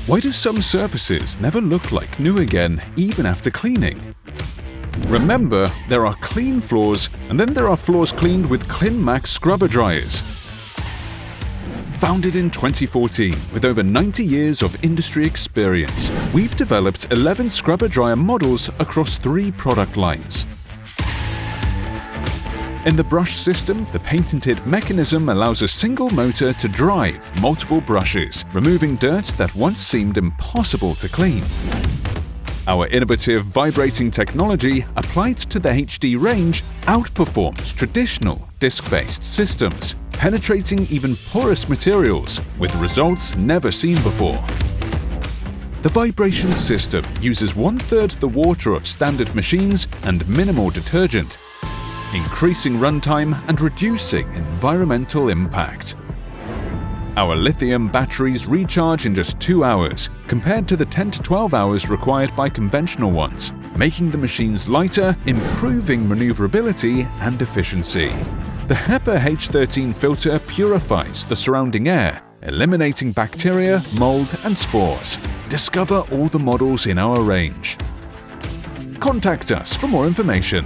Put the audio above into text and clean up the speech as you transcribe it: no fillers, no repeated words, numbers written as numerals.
Why do some surfaces never look like new again, even after cleaning? Remember, there are clean floors, and then there are floors cleaned with Klinmak Scrubber Dryers. Founded in 2014 with over 90 years of industry experience, we've developed 11 scrubber dryer models across 3 product lines. In the brush system, the patented mechanism allows a single motor to drive multiple brushes, removing dirt that once seemed impossible to clean. Our innovative vibrating technology applied to the HD range outperforms traditional disc-based systems, penetrating even porous materials with results never seen before. The vibration system uses 1/3 the water of standard machines and minimal detergent, increasing runtime and reducing environmental impact. Our lithium batteries recharge in just 2 hours, compared to the 10 to 12 hours required by conventional ones, making the machines lighter, improving maneuverability and efficiency. The HEPA H13 filter purifies the surrounding air, eliminating bacteria, mold, and spores. Discover all the models in our range. Contact us for more information.